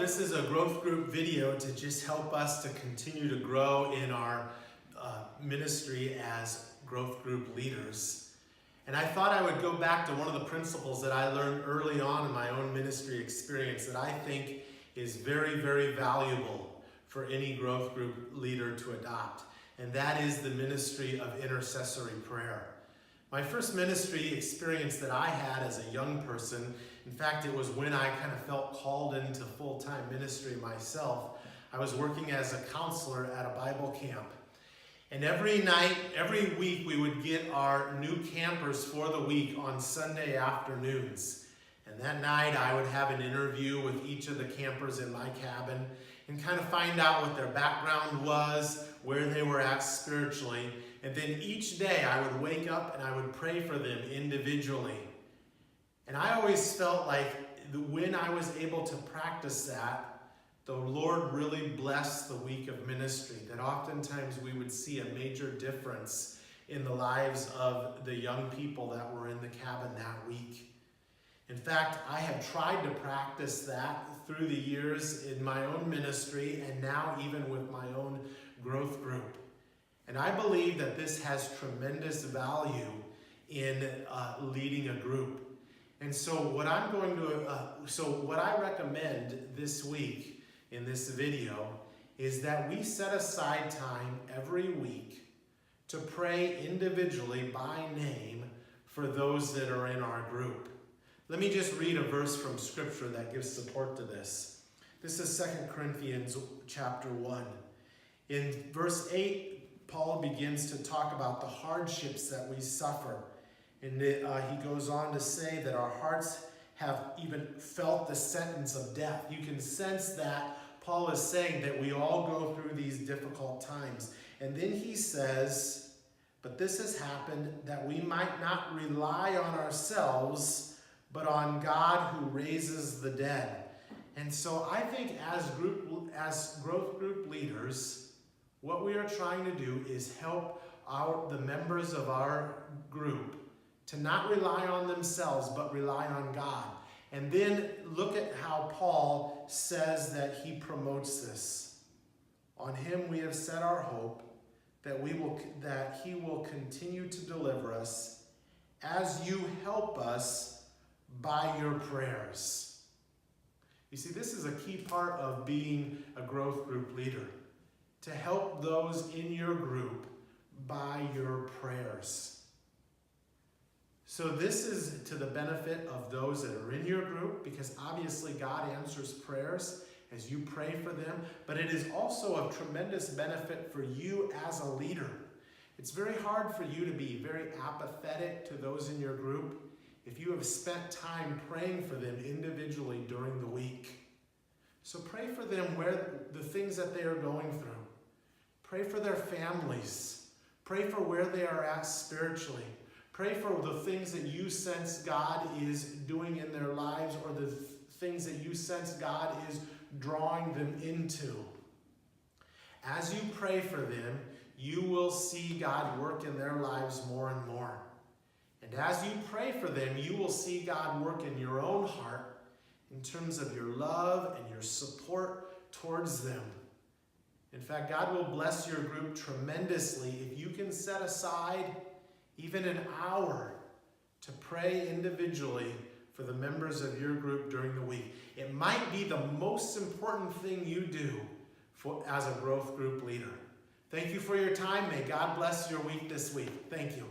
this is a growth group video to just help us to continue to grow in our ministry as growth group leaders. And I thought I would go back to one of the principles that I learned early on in my own ministry experience that I think is very, very valuable for any growth group leader to adopt. And that is the ministry of intercessory prayer. My first ministry experience that I had as a young person, in fact, it was when I kind of felt called into full-time ministry myself. I was working as a counselor at a Bible camp. And every week, we would get our new campers for the week on Sunday afternoons. And that night, I would have an interview with each of the campers in my cabin and kind of find out what their background was, where they were at spiritually. And then each day, I would wake up and I would pray for them individually. And I always felt like when I was able to practice that, the Lord really blessed the week of ministry, that oftentimes we would see a major difference in the lives of the young people that were in the cabin that week. In fact, I have tried to practice that through the years in my own ministry and now even with my own growth group. And I believe that this has tremendous value in leading a group. And so what I recommend this week in this video is that we set aside time every week to pray individually by name for those that are in our group. Let me just read a verse from Scripture that gives support to this. This is 2 Corinthians chapter 1. In verse 8, Paul begins to talk about the hardships that we suffer. And he goes on to say that our hearts have even felt the sentence of death. You can sense that Paul is saying that we all go through these difficult times. And then he says, but this has happened that we might not rely on ourselves, but on God who raises the dead. And so I think as growth group leaders, what we are trying to do is help the members of our group to not rely on themselves, but rely on God. And then look at how Paul says that he promotes this. On him we have set our hope that he will continue to deliver us as you help us by your prayers. You see, this is a key part of being a growth group leader, to help those in your group by your prayers. So this is to the benefit of those that are in your group, because obviously God answers prayers as you pray for them, but it is also of tremendous benefit for you as a leader. It's very hard for you to be very apathetic to those in your group if you have spent time praying for them individually during the week. So pray for them where the things that they are going through. Pray for their families. Pray for where they are at spiritually. Pray for the things that you sense God is doing in their lives, or the things that you sense God is drawing them into. As you pray for them, you will see God work in their lives more and more. And as you pray for them, you will see God work in your own heart in terms of your love and your support towards them. In fact, God will bless your group tremendously if you can set aside even an hour to pray individually for the members of your group during the week. It might be the most important thing you do as a growth group leader. Thank you for your time. May God bless your week this week. Thank you.